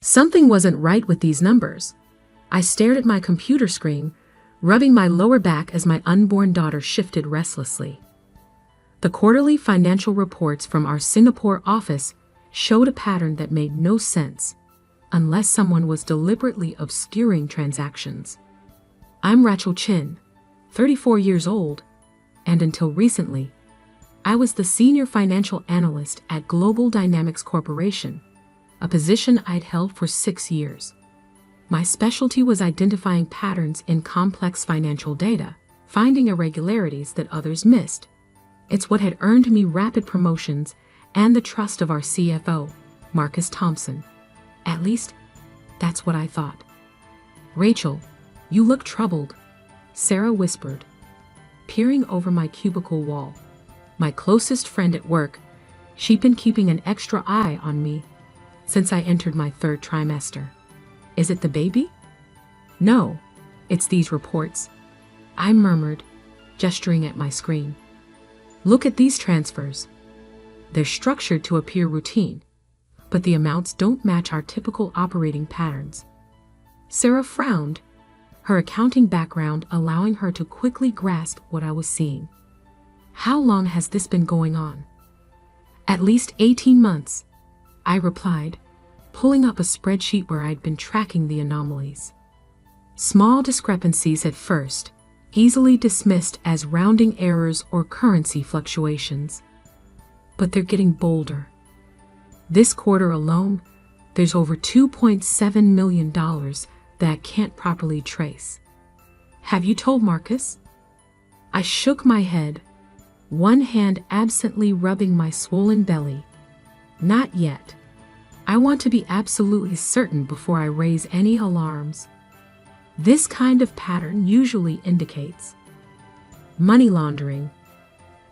Something wasn't right with these numbers. I stared at my computer screen, rubbing my lower back as my unborn daughter shifted restlessly. The quarterly financial reports from our Singapore office showed a pattern that made no sense, unless someone was deliberately obscuring transactions. I'm Rachel Chin, 34 years old, and until recently, I was the senior financial analyst at Global Dynamics Corporation, a position I'd held for 6 years. My specialty was identifying patterns in complex financial data, finding irregularities that others missed. It's what had earned me rapid promotions and the trust of our CFO, Marcus Thompson. At least, that's what I thought. "Rachel, you look troubled," Sarah whispered, peering over my cubicle wall. My closest friend at work, she'd been keeping an extra eye on me since I entered my 3rd trimester. "Is it the baby?" "No, it's these reports," I murmured, gesturing at my screen. "Look at these transfers. They're structured to appear routine, but the amounts don't match our typical operating patterns." Sarah frowned, her accounting background allowing her to quickly grasp what I was seeing. "How long has this been going on?" "At least 18 months, I replied, pulling up a spreadsheet where I'd been tracking the anomalies. Small discrepancies at first, easily dismissed as rounding errors or currency fluctuations. But they're getting bolder. This quarter alone, there's over $2.7 million that I can't properly trace. Have you told Marcus? I shook my head, one hand absently rubbing my swollen belly. Not yet. I want to be absolutely certain before I raise any alarms. This kind of pattern usually indicates money laundering.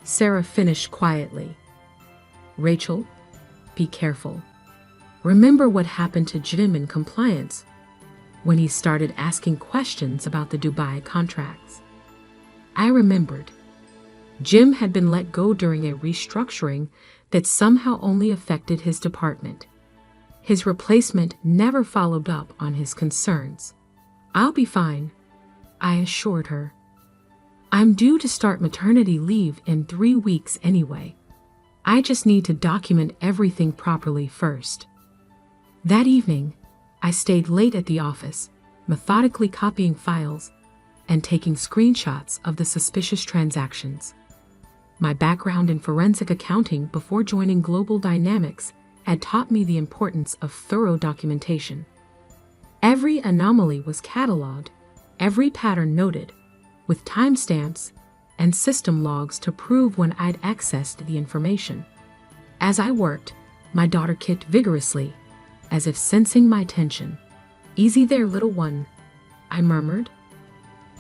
Sarah finished quietly. Rachel, be careful. Remember what happened to Jim in compliance when he started asking questions about the Dubai contracts. I remembered. Jim had been let go during a restructuring that somehow only affected his department. His replacement never followed up on his concerns. I'll be fine, I assured her. I'm due to start maternity leave in 3 weeks anyway. I just need to document everything properly first. That evening, I stayed late at the office, methodically copying files and taking screenshots of the suspicious transactions. My background in forensic accounting before joining Global Dynamics had taught me the importance of thorough documentation. Every anomaly was cataloged, every pattern noted, with timestamps and system logs to prove when I'd accessed the information. As I worked, my daughter kicked vigorously, as if sensing my tension. "Easy there, little one," I murmured.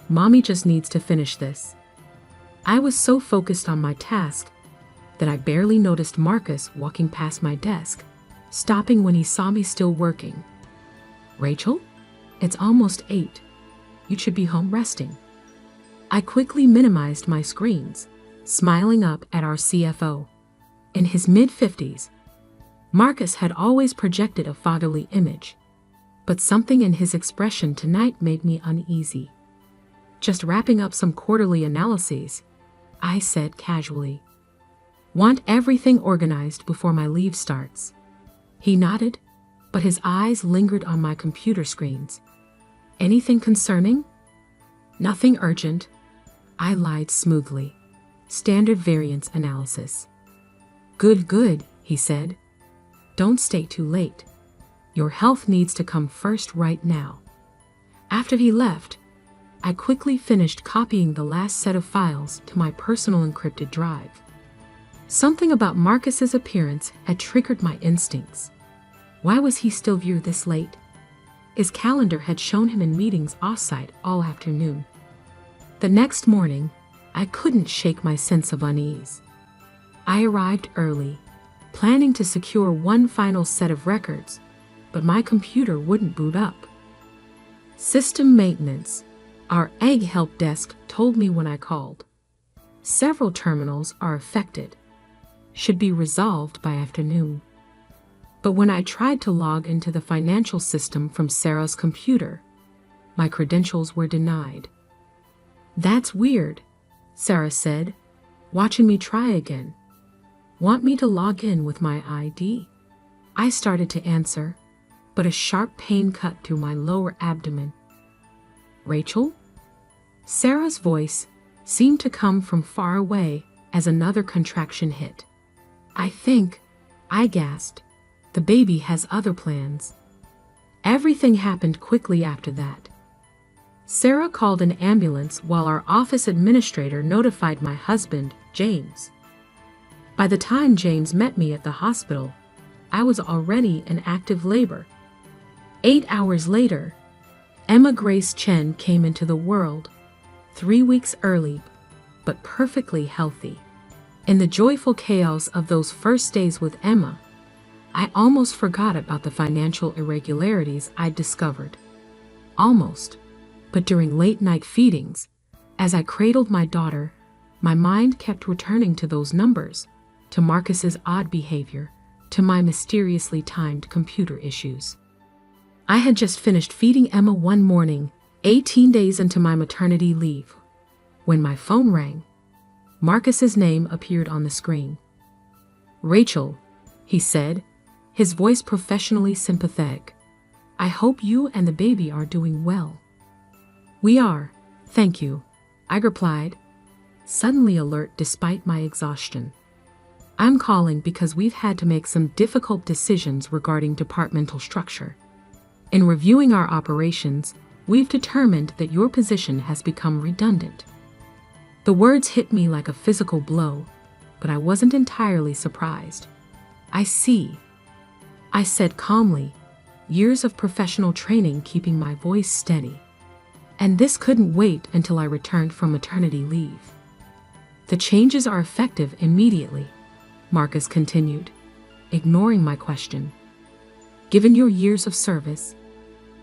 "Mommy just needs to finish this." I was so focused on my task that I barely noticed Marcus walking past my desk, stopping when he saw me still working. "Rachel, it's almost 8. You should be home resting." I quickly minimized my screens, smiling up at our CFO. In his mid-50s, Marcus had always projected a fatherly image, but something in his expression tonight made me uneasy. "Just wrapping up some quarterly analyses," I said casually. "Want everything organized before my leave starts." He nodded, but his eyes lingered on my computer screens. "Anything concerning?" "Nothing urgent," I lied smoothly. "Standard variance analysis." Good, he said. "Don't stay too late. Your health needs to come first right now." After he left, I quickly finished copying the last set of files to my personal encrypted drive. Something about Marcus's appearance had triggered my instincts. Why was he still here this late? His calendar had shown him in meetings off-site all afternoon. The next morning, I couldn't shake my sense of unease. I arrived early, planning to secure one final set of records, but my computer wouldn't boot up. System maintenance, our egg help desk told me when I called. Several terminals are affected. Should be resolved by afternoon. But when I tried to log into the financial system from Sarah's computer, my credentials were denied. "That's weird," Sarah said, watching me try again. "Want me to log in with my ID?" I started to answer, but a sharp pain cut through my lower abdomen. "Rachel?" Sarah's voice seemed to come from far away as another contraction hit. I gasped. "The baby has other plans." Everything happened quickly after that. Sarah called an ambulance while our office administrator notified my husband, James. By the time James met me at the hospital, I was already in active labor. 8 hours later, Emma Grace Chen came into the world, 3 weeks early, but perfectly healthy. In the joyful chaos of those first days with Emma, I almost forgot about the financial irregularities I'd discovered. Almost. But during late-night feedings, as I cradled my daughter, my mind kept returning to those numbers, to Marcus's odd behavior, to my mysteriously timed computer issues. I had just finished feeding Emma one morning, 18 days into my maternity leave, when my phone rang. Marcus's name appeared on the screen. "Rachel," he said, his voice professionally sympathetic. "I hope you and the baby are doing well." "We are, thank you," I replied, suddenly alert despite my exhaustion. "I'm calling because we've had to make some difficult decisions regarding departmental structure. In reviewing our operations, we've determined that your position has become redundant." The words hit me like a physical blow, but I wasn't entirely surprised. "I see," I said calmly, years of professional training keeping my voice steady. "And this couldn't wait until I returned from maternity leave." "The changes are effective immediately," Marcus continued, ignoring my question. "Given your years of service,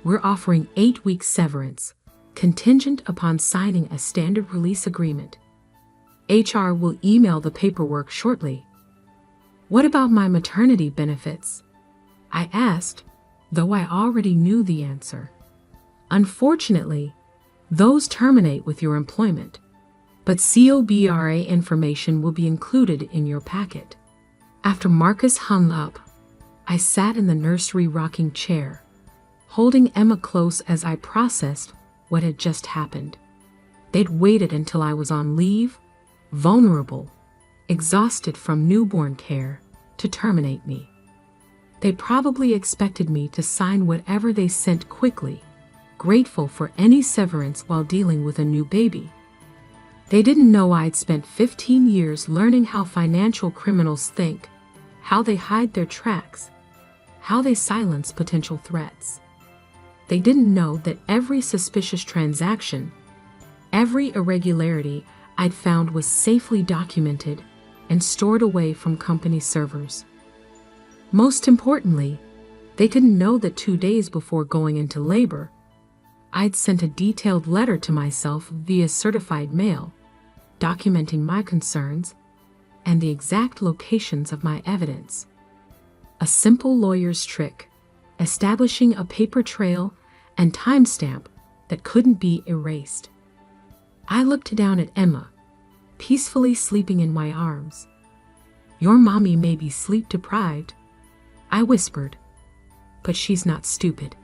we're offering 8 weeks severance, contingent upon signing a standard release agreement. HR will email the paperwork shortly." "What about my maternity benefits?" I asked, though I already knew the answer. "Unfortunately, those terminate with your employment, but COBRA information will be included in your packet." After Marcus hung up, I sat in the nursery rocking chair, holding Emma close as I processed what had just happened. They'd waited until I was on leave, vulnerable, exhausted from newborn care, to terminate me. They probably expected me to sign whatever they sent quickly, grateful for any severance while dealing with a new baby. They didn't know I'd spent 15 years learning how financial criminals think, how they hide their tracks, how they silence potential threats. They didn't know that every suspicious transaction, every irregularity I'd found was safely documented and stored away from company servers. Most importantly, they didn't know that 2 days before going into labor, I'd sent a detailed letter to myself via certified mail, documenting my concerns and the exact locations of my evidence. A simple lawyer's trick, establishing a paper trail and timestamp that couldn't be erased. I looked down at Emma, peacefully sleeping in my arms. "Your mommy may be sleep-deprived," I whispered, "but she's not stupid."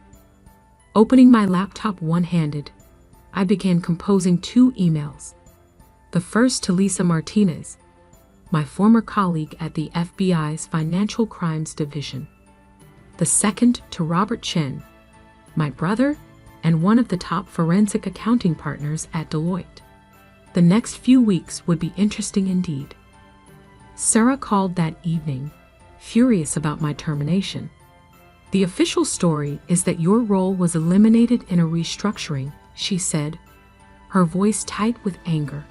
Opening my laptop one-handed, I began composing 2 emails. The first to Lisa Martinez, my former colleague at the FBI's Financial Crimes Division. The second to Robert Chen, my brother and one of the top forensic accounting partners at Deloitte. The next few weeks would be interesting indeed. Sarah called that evening, furious about my termination. "The official story is that your role was eliminated in a restructuring," she said, her voice tight with anger.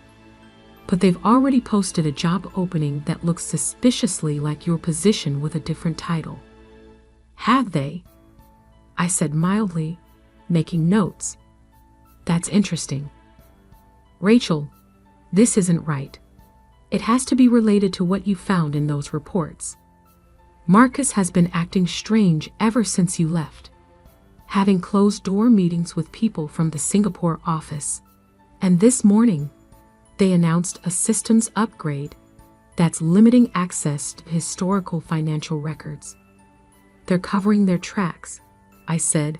"But they've already posted a job opening that looks suspiciously like your position with a different title." "Have they?" I said mildly, making notes. "That's interesting." "Rachel, this isn't right. It has to be related to what you found in those reports." Marcus has been acting strange ever since you left, having closed-door meetings with people from the Singapore office. And this morning, they announced a systems upgrade that's limiting access to historical financial records. They're covering their tracks, I said,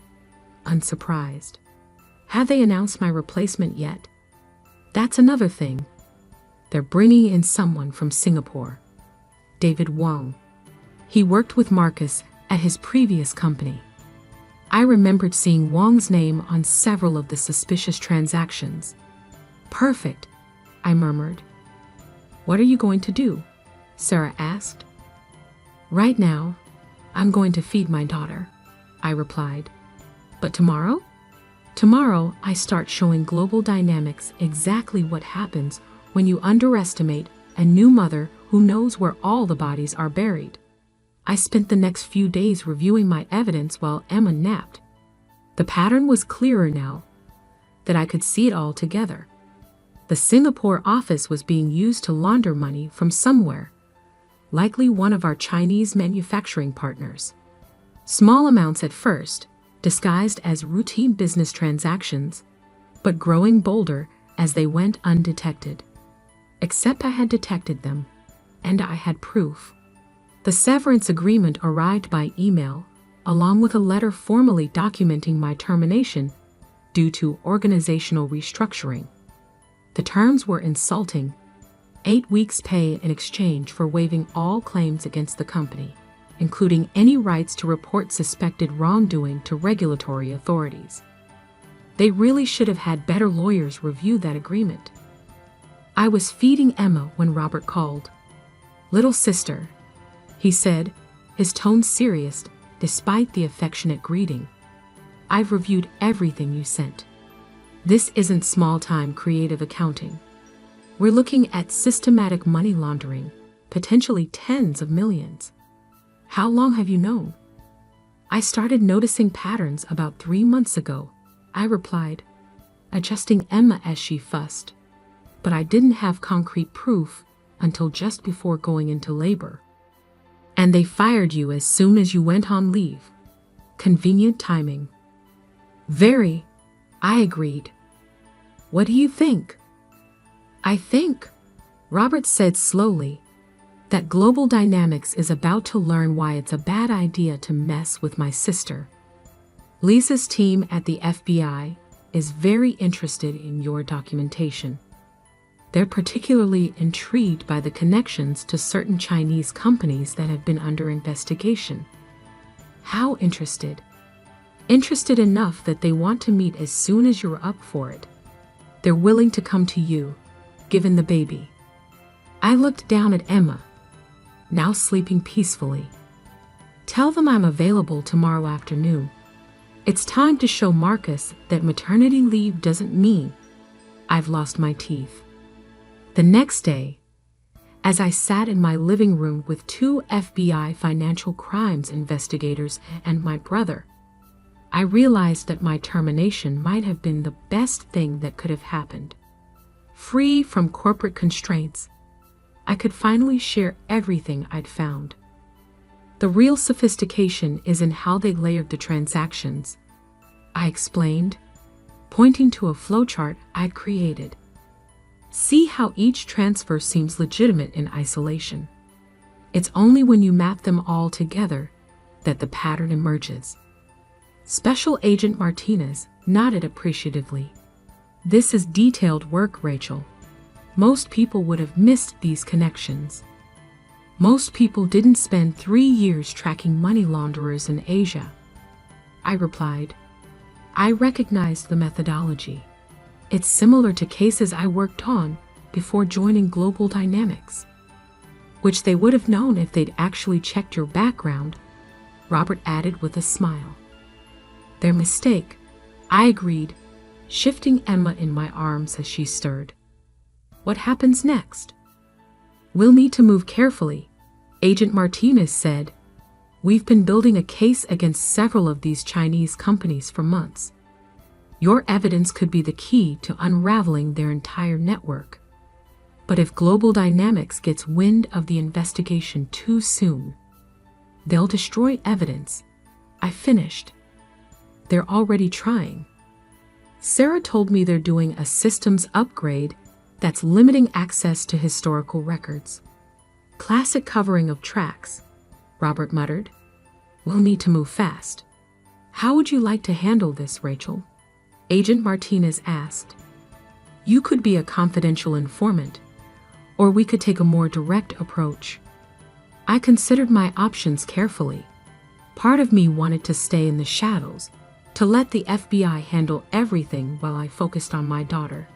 unsurprised. Have they announced my replacement yet? That's another thing. They're bringing in someone from Singapore, David Wong. He worked with Marcus at his previous company. I remembered seeing Wong's name on several of the suspicious transactions. Perfect, I murmured. What are you going to do? Sarah asked. Right now, I'm going to feed my daughter, I replied. But tomorrow? Tomorrow, I start showing Global Dynamics exactly what happens when you underestimate a new mother who knows where all the bodies are buried. I spent the next few days reviewing my evidence while Emma napped. The pattern was clearer now that I could see it all together. The Singapore office was being used to launder money from somewhere, likely one of our Chinese manufacturing partners. Small amounts at first, disguised as routine business transactions, but growing bolder as they went undetected. Except I had detected them, and I had proof. The severance agreement arrived by email, along with a letter formally documenting my termination due to organizational restructuring. The terms were insulting: 8 weeks' pay in exchange for waiving all claims against the company, including any rights to report suspected wrongdoing to regulatory authorities. They really should have had better lawyers review that agreement. I was feeding Emma when Robert called. "Little sister," he said, his tone serious despite the affectionate greeting. "I've reviewed everything you sent. This isn't small-time creative accounting. We're looking at systematic money laundering, potentially tens of millions. How long have you known?" "I started noticing patterns about 3 months ago," I replied, adjusting Emma as she fussed. "But I didn't have concrete proof until just before going into labor." "And they fired you as soon as you went on leave. Convenient timing." "Very," I agreed. "What do you think?" "I think," Robert said slowly, "that Global Dynamics is about to learn why it's a bad idea to mess with my sister. Lisa's team at the FBI is very interested in your documentation. They're particularly intrigued by the connections to certain Chinese companies that have been under investigation." "How interested?" "Interested enough that they want to meet as soon as you're up for it. They're willing to come to you, given the baby." I looked down at Emma, now sleeping peacefully. "Tell them I'm available tomorrow afternoon. It's time to show Marcus that maternity leave doesn't mean I've lost my teeth." The next day, as I sat in my living room with 2 FBI financial crimes investigators and my brother, I realized that my termination might have been the best thing that could have happened. Free from corporate constraints, I could finally share everything I'd found. The real sophistication is in how they layered the transactions, I explained, pointing to a flowchart I'd created. "See how each transfer seems legitimate in isolation. It's only when you map them all together that the pattern emerges." Special Agent Martinez nodded appreciatively. "This is detailed work, Rachel. Most people would have missed these connections. Most people didn't spend 3 years tracking money launderers in Asia," I replied. I recognized the methodology. It's similar to cases I worked on before joining Global Dynamics, which they would have known if they'd actually checked your background, Robert added with a smile. "Their mistake," I agreed, shifting Emma in my arms as she stirred. "What happens next?" "We'll need to move carefully," Agent Martinez said. "We've been building a case against several of these Chinese companies for months. Your evidence could be the key to unraveling their entire network. But if Global Dynamics gets wind of the investigation too soon, They'll destroy evidence. I finished. They're already trying. Sarah told me they're doing a systems upgrade that's limiting access to historical records. Classic covering of tracks, Robert muttered. We'll need to move fast. How would you like to handle this, Rachel? Agent Martinez asked. You could be a confidential informant, or we could take a more direct approach. I considered my options carefully. Part of me wanted to stay in the shadows, to let the FBI handle everything while I focused on my daughter.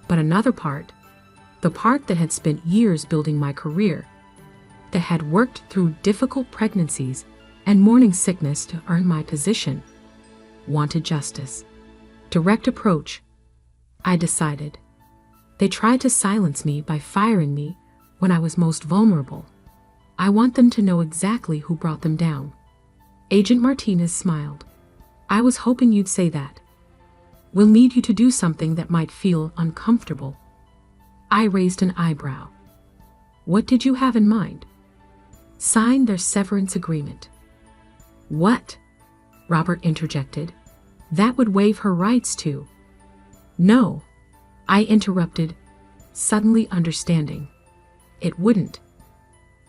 But another part, the part that had spent years building my career, that had worked through difficult pregnancies and morning sickness to earn my position, wanted justice. Direct approach, I decided. They tried to silence me by firing me when I was most vulnerable. I want them to know exactly who brought them down. Agent Martinez smiled. I was hoping you'd say that. We'll need you to do something that might feel uncomfortable. I raised an eyebrow. What did you have in mind? Sign their severance agreement. What? Robert interjected. That would waive her rights to. No, I interrupted, suddenly understanding. It wouldn't.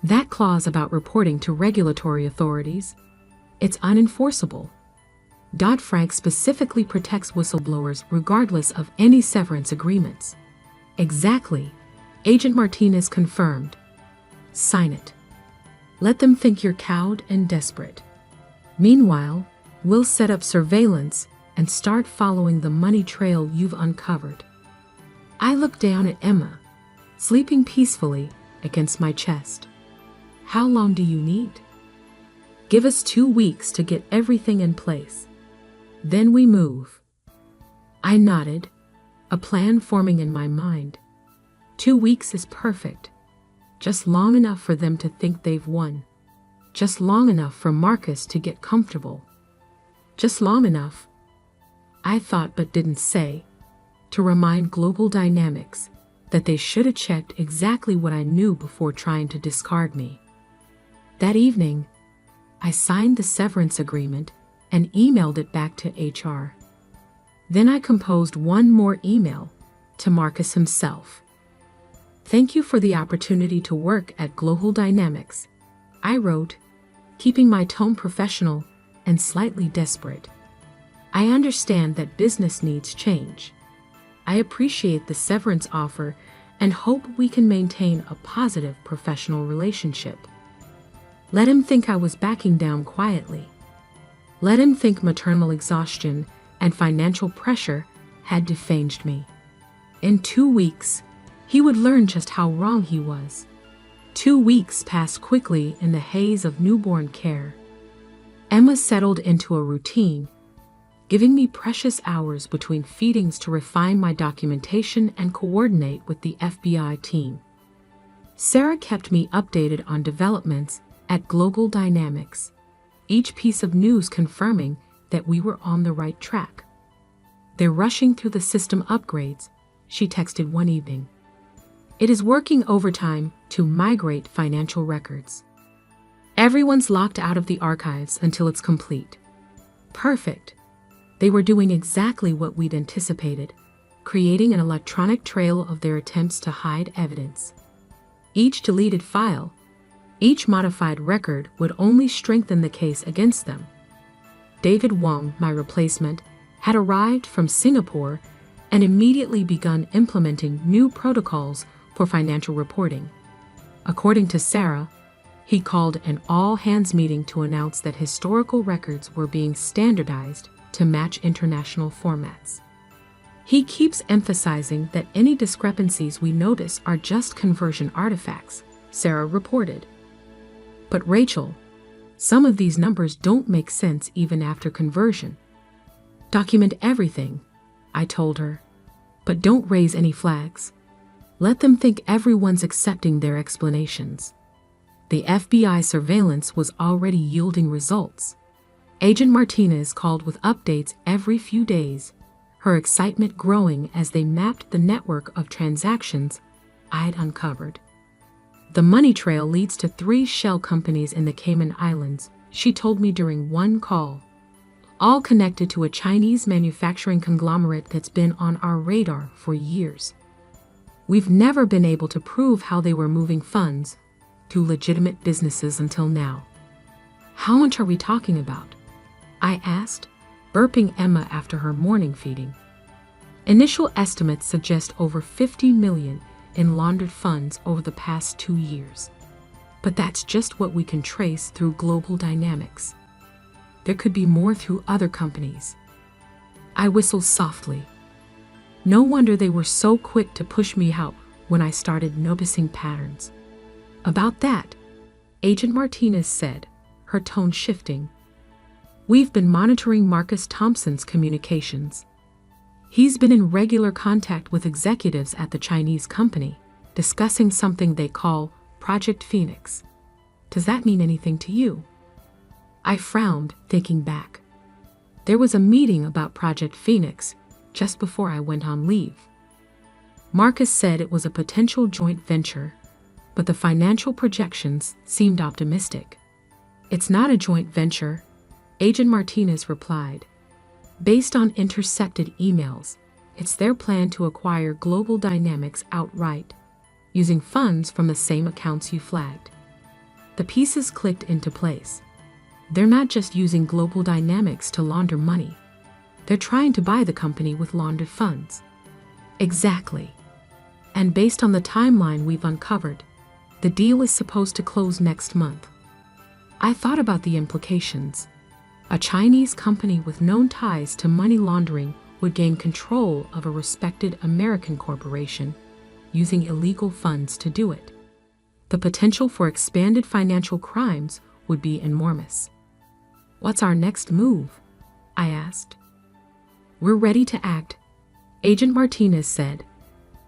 That clause about reporting to regulatory authorities, it's unenforceable. Dodd-Frank specifically protects whistleblowers regardless of any severance agreements. Exactly, Agent Martinez confirmed. Sign it. Let them think you're cowed and desperate. Meanwhile, we'll set up surveillance and start following the money trail you've uncovered. I looked down at Emma, sleeping peacefully against my chest. How long do you need? Give us 2 weeks to get everything in place. Then we move. I nodded, a plan forming in my mind. 2 weeks is perfect. Just long enough for them to think they've won. Just long enough for Marcus to get comfortable. Just long enough, I thought but didn't say, to remind Global Dynamics that they should have checked exactly what I knew before trying to discard me. That evening, I signed the severance agreement and emailed it back to HR. Then I composed one more email to Marcus himself. Thank you for the opportunity to work at Global Dynamics, I wrote, keeping my tone professional and slightly desperate. I understand that business needs change. I appreciate the severance offer and hope we can maintain a positive professional relationship. Let him think I was backing down quietly. Let him think maternal exhaustion and financial pressure had defanged me. In 2 weeks, he would learn just how wrong he was. 2 weeks passed quickly in the haze of newborn care. Emma settled into a routine, giving me precious hours between feedings to refine my documentation and coordinate with the FBI team. Sarah kept me updated on developments at Global Dynamics, each piece of news confirming that we were on the right track. They're rushing through the system upgrades, she texted one evening. It is working overtime to migrate financial records. Everyone's locked out of the archives until it's complete. Perfect. They were doing exactly what we'd anticipated, creating an electronic trail of their attempts to hide evidence. Each deleted file, each modified record would only strengthen the case against them. David Wong, my replacement, had arrived from Singapore and immediately begun implementing new protocols for financial reporting. According to Sarah, he called an all-hands meeting to announce that historical records were being standardized to match international formats. He keeps emphasizing that any discrepancies we notice are just conversion artifacts, Sarah reported. But Rachel, some of these numbers don't make sense even after conversion. Document everything, I told her, but don't raise any flags. Let them think everyone's accepting their explanations. The FBI surveillance was already yielding results. Agent Martinez called with updates every few days, her excitement growing as they mapped the network of transactions I'd uncovered. The money trail leads to 3 shell companies in the Cayman Islands, she told me during one call, all connected to a Chinese manufacturing conglomerate that's been on our radar for years. We've never been able to prove how they were moving funds to legitimate businesses until now. How much are we talking about? I asked, burping Emma after her morning feeding. Initial estimates suggest over 50 million in laundered funds over the past 2 years. But that's just what we can trace through global dynamics. There could be more through other companies. I whistled softly. No wonder they were so quick to push me out when I started noticing patterns. About that, Agent Martinez said, her tone shifting. We've been monitoring Marcus Thompson's communications. He's been in regular contact with executives at the Chinese company, discussing something they call Project Phoenix. Does that mean anything to you? I frowned, thinking back. There was a meeting about Project Phoenix just before I went on leave. Marcus said it was a potential joint venture, but the financial projections seemed optimistic. It's not a joint venture, Agent Martinez replied. Based on intercepted emails, it's their plan to acquire Global Dynamics outright, using funds from the same accounts you flagged. The pieces clicked into place. They're not just using Global Dynamics to launder money. They're trying to buy the company with laundered funds. Exactly. And based on the timeline we've uncovered, the deal is supposed to close next month. I thought about the implications. A Chinese company with known ties to money laundering would gain control of a respected American corporation, using illegal funds to do it. The potential for expanded financial crimes would be enormous. What's our next move? I asked. We're ready to act, Agent Martinez said,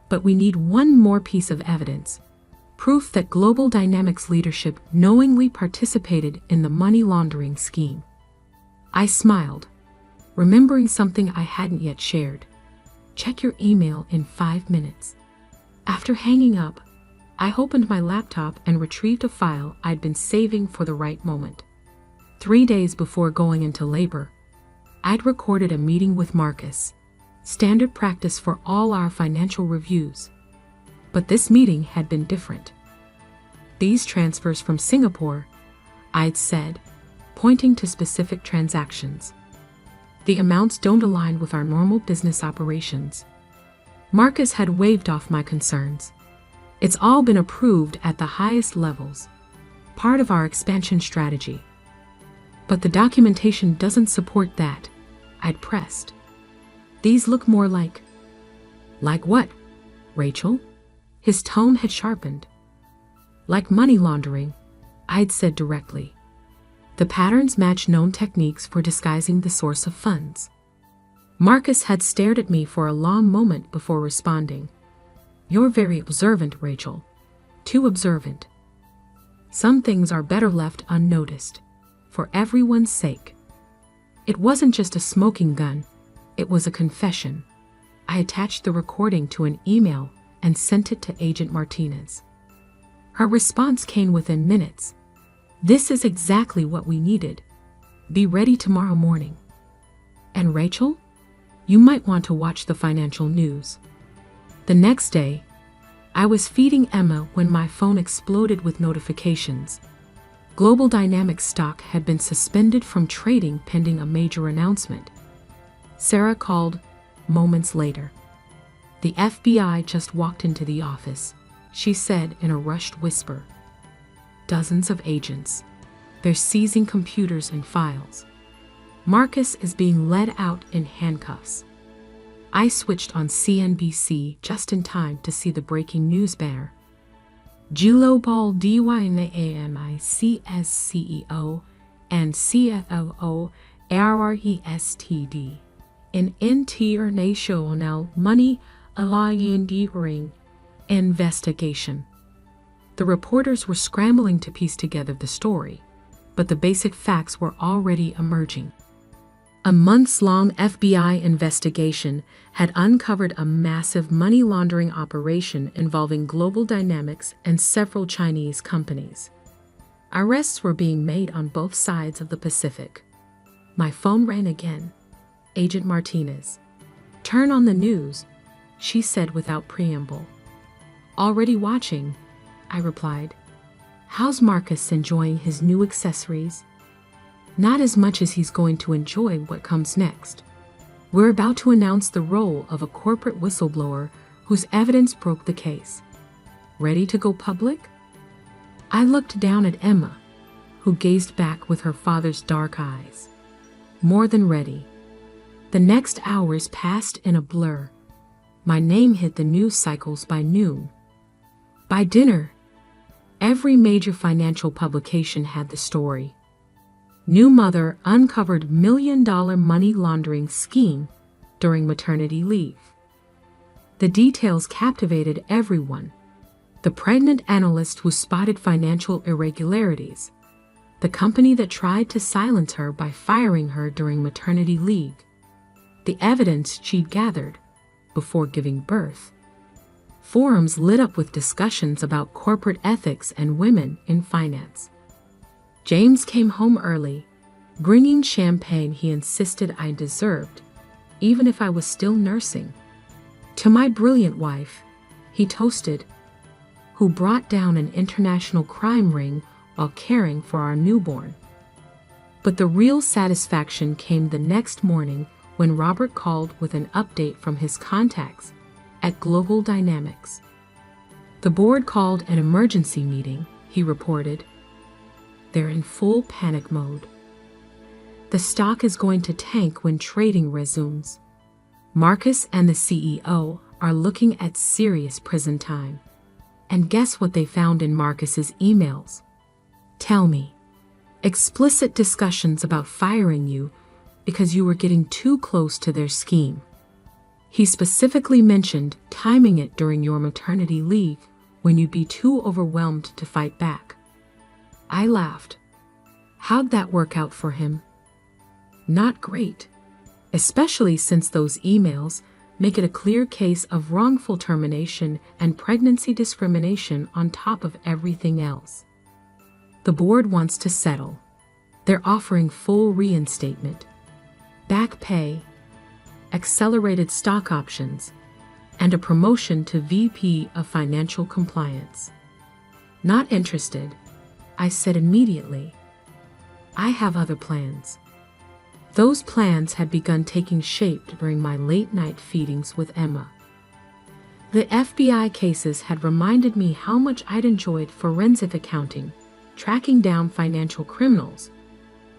but we need one more piece of evidence. Proof that Global Dynamics leadership knowingly participated in the money laundering scheme. I smiled, remembering something I hadn't yet shared. Check your email in 5 minutes. After hanging up, I opened my laptop and retrieved a file I'd been saving for the right moment. 3 days before going into labor, I'd recorded a meeting with Marcus, standard practice for all our financial reviews. But this meeting had been different. These transfers from Singapore, I'd said, pointing to specific transactions. The amounts don't align with our normal business operations. Marcus had waved off my concerns. It's all been approved at the highest levels, part of our expansion strategy. But the documentation doesn't support that, I'd pressed. These look more like... Like what, Rachel? His tone had sharpened. Like money laundering, I'd said directly. The patterns match known techniques for disguising the source of funds. Marcus had stared at me for a long moment before responding. You're very observant, Rachel. Too observant. Some things are better left unnoticed, for everyone's sake. It wasn't just a smoking gun, it was a confession. I attached the recording to an email and sent it to Agent Martinez. Her response came within minutes. This is exactly what we needed. Be ready tomorrow morning. And Rachel, you might want to watch the financial news. The next day, I was feeding Emma when my phone exploded with notifications. Global Dynamics stock had been suspended from trading pending a major announcement. Sarah called moments later. The FBI just walked into the office, she said in a rushed whisper. Dozens of agents. They're seizing computers and files. Marcus is being led out in handcuffs. I switched on CNBC just in time to see the breaking news banner. Global Dynamics CEO and CFO arrested in international money laundering investigation. The reporters were scrambling to piece together the story, but the basic facts were already emerging. A months-long FBI investigation had uncovered a massive money laundering operation involving Global Dynamics and several Chinese companies. Arrests were being made on both sides of the Pacific. My phone rang again. Agent Martinez. "Turn on the news," she said without preamble. "Already watching," I replied. "How's Marcus enjoying his new accessories?" "Not as much as he's going to enjoy what comes next. We're about to announce the role of a corporate whistleblower whose evidence broke the case. Ready to go public?" I looked down at Emma, who gazed back with her father's dark eyes. More than ready. The next hours passed in a blur. My name hit the news cycles by noon. By dinner, every major financial publication had the story. New mother uncovered $1 million money laundering scheme during maternity leave. The details captivated everyone. The pregnant analyst who spotted financial irregularities. The company that tried to silence her by firing her during maternity leave. The evidence she'd gathered before giving birth. Forums lit up with discussions about corporate ethics and women in finance. James came home early, bringing champagne he insisted I deserved, even if I was still nursing. To my brilliant wife, he toasted, who brought down an international crime ring while caring for our newborn. But the real satisfaction came the next morning when Robert called with an update from his contacts at Global Dynamics. The board called an emergency meeting, he reported. They're in full panic mode. The stock is going to tank when trading resumes. Marcus and the CEO are looking at serious prison time. And guess what they found in Marcus's emails? Tell me. Explicit discussions about firing you because you were getting too close to their scheme. He specifically mentioned timing it during your maternity leave when you'd be too overwhelmed to fight back. I laughed. How'd that work out for him? Not great, especially since those emails make it a clear case of wrongful termination and pregnancy discrimination on top of everything else. The board wants to settle. They're offering full reinstatement, back pay, accelerated stock options, and a promotion to VP of Financial Compliance. Not interested, I said immediately. I have other plans. Those plans had begun taking shape during my late-night feedings with Emma. The FBI cases had reminded me how much I'd enjoyed forensic accounting, tracking down financial criminals,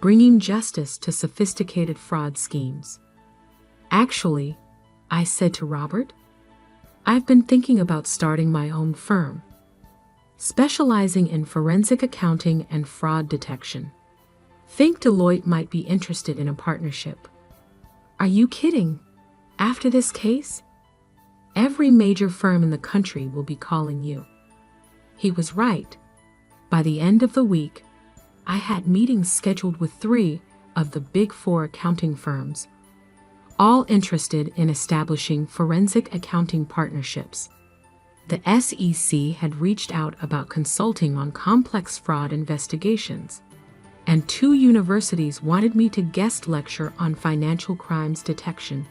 bringing justice to sophisticated fraud schemes. Actually, I said to Robert, I've been thinking about starting my own firm, specializing in forensic accounting and fraud detection. Think Deloitte might be interested in a partnership. Are you kidding? After this case, every major firm in the country will be calling you. He was right. By the end of the week, I had meetings scheduled with 3 of the Big 4 accounting firms, all interested in establishing forensic accounting partnerships. The SEC had reached out about consulting on complex fraud investigations, and 2 universities wanted me to guest lecture on financial crimes detection.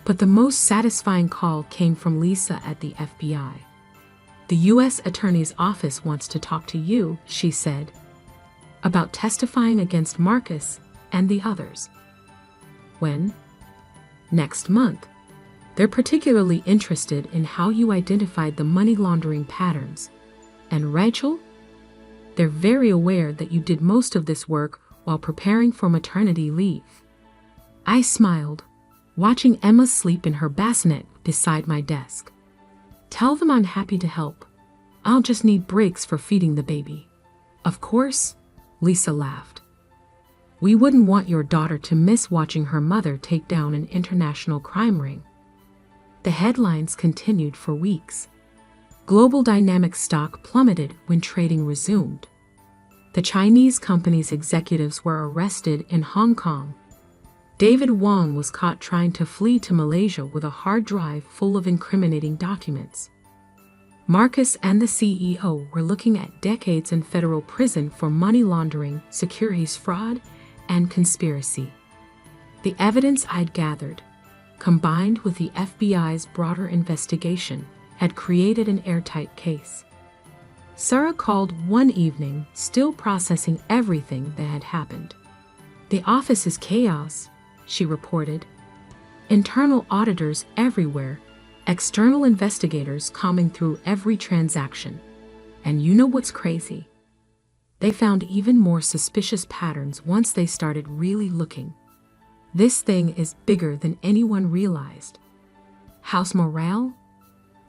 But the most satisfying call came from Lisa at the FBI. The U.S. Attorney's Office wants to talk to you, she said, about testifying against Marcus and the others. When? Next month. They're particularly interested in how you identified the money laundering patterns. And Rachel? They're very aware that you did most of this work while preparing for maternity leave. I smiled, watching Emma sleep in her bassinet beside my desk. Tell them I'm happy to help. I'll just need breaks for feeding the baby. Of course, Lisa laughed. We wouldn't want your daughter to miss watching her mother take down an international crime ring. The headlines continued for weeks. Global Dynamics stock plummeted when trading resumed. The Chinese company's executives were arrested in Hong Kong. David Wong was caught trying to flee to Malaysia with a hard drive full of incriminating documents. Marcus and the CEO were looking at decades in federal prison for money laundering, securities fraud, and conspiracy. The evidence I'd gathered, combined with the FBI's broader investigation, had created an airtight case. Sarah called one evening, still processing everything that had happened. "The office is chaos," she reported. "Internal auditors everywhere, external investigators combing through every transaction. And you know what's crazy? They found even more suspicious patterns once they started really looking. This thing is bigger than anyone realized." "House morale?"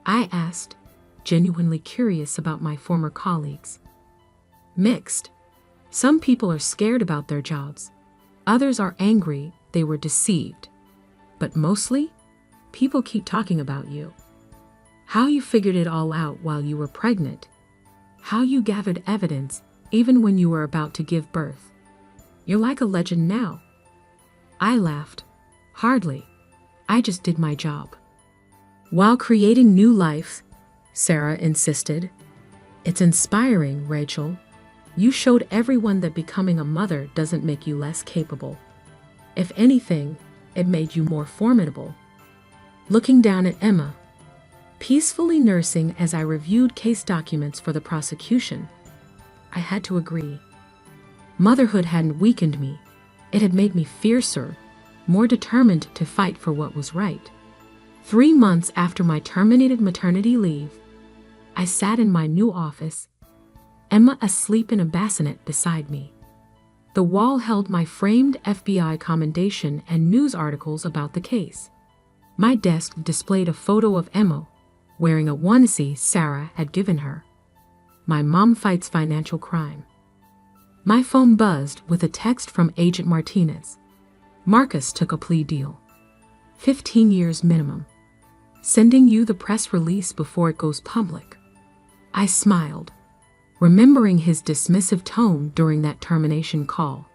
I asked, genuinely curious about my former colleagues. "Mixed. Some people are scared about their jobs. Others are angry they were deceived. But mostly, people keep talking about you. How you figured it all out while you were pregnant. How you gathered evidence even when you were about to give birth. You're like a legend now." I laughed. "Hardly. I just did my job." "While creating new life," Sarah insisted. "It's inspiring, Rachel. You showed everyone that becoming a mother doesn't make you less capable. If anything, it made you more formidable." Looking down at Emma, peacefully nursing as I reviewed case documents for the prosecution, I had to agree. Motherhood hadn't weakened me. It had made me fiercer, more determined to fight for what was right. 3 months after my terminated maternity leave, I sat in my new office, Emma asleep in a bassinet beside me. The wall held my framed FBI commendation and news articles about the case. My desk displayed a photo of Emma, wearing a onesie Sarah had given her. My mom fights financial crime. My phone buzzed with a text from Agent Martinez. "Marcus took a plea deal. 15 years minimum. Sending you the press release before it goes public." I smiled, remembering his dismissive tone during that termination call.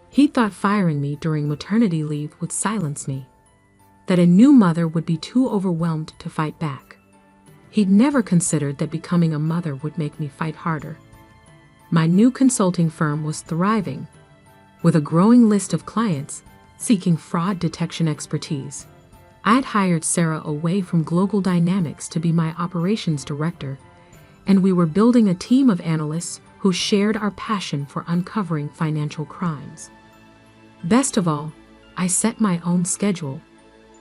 He thought firing me during maternity leave would silence me, that a new mother would be too overwhelmed to fight back. He'd never considered that becoming a mother would make me fight harder. My new consulting firm was thriving, with a growing list of clients seeking fraud detection expertise. I'd hired Sarah away from Global Dynamics to be my operations director, and we were building a team of analysts who shared our passion for uncovering financial crimes. Best of all, I set my own schedule,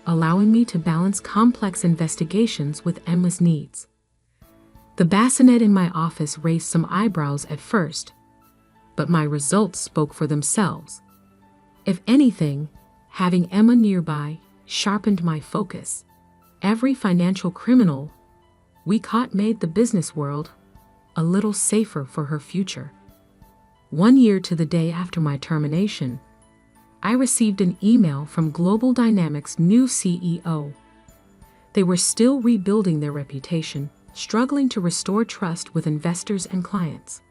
allowing me to balance complex investigations with Emma's needs. The bassinet in my office raised some eyebrows at first, but my results spoke for themselves. If anything, having Emma nearby sharpened my focus. Every financial criminal we caught made the business world a little safer for her future. 1 year to the day after my termination, I received an email from Global Dynamics' new CEO. They were still rebuilding their reputation, struggling to restore trust with investors and clients.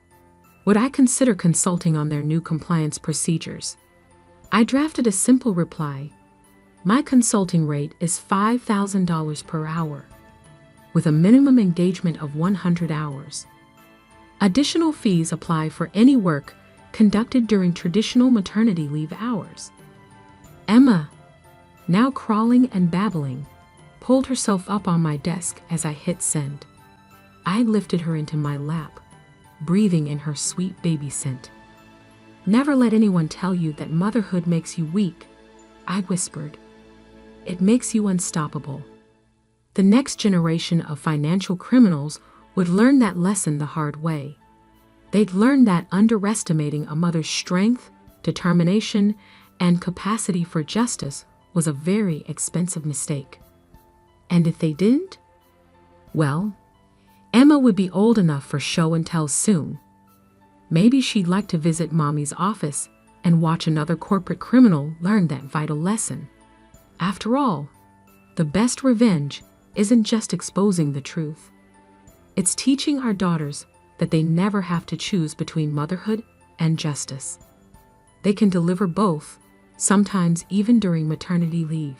Would I consider consulting on their new compliance procedures? I drafted a simple reply. My consulting rate is $5,000 per hour, with a minimum engagement of 100 hours. Additional fees apply for any work conducted during traditional maternity leave hours. Emma, now crawling and babbling, pulled herself up on my desk as I hit send. I lifted her into my lap, breathing in her sweet baby scent. "Never let anyone tell you that motherhood makes you weak," I whispered. "It makes you unstoppable." The next generation of financial criminals would learn that lesson the hard way. They'd learn that underestimating a mother's strength, determination, and capacity for justice was a very expensive mistake. And if they didn't? Well, Emma would be old enough for show and tell soon. Maybe she'd like to visit Mommy's office and watch another corporate criminal learn that vital lesson. After all, the best revenge isn't just exposing the truth. It's teaching our daughters that they never have to choose between motherhood and justice. They can deliver both sometimes even during maternity leave.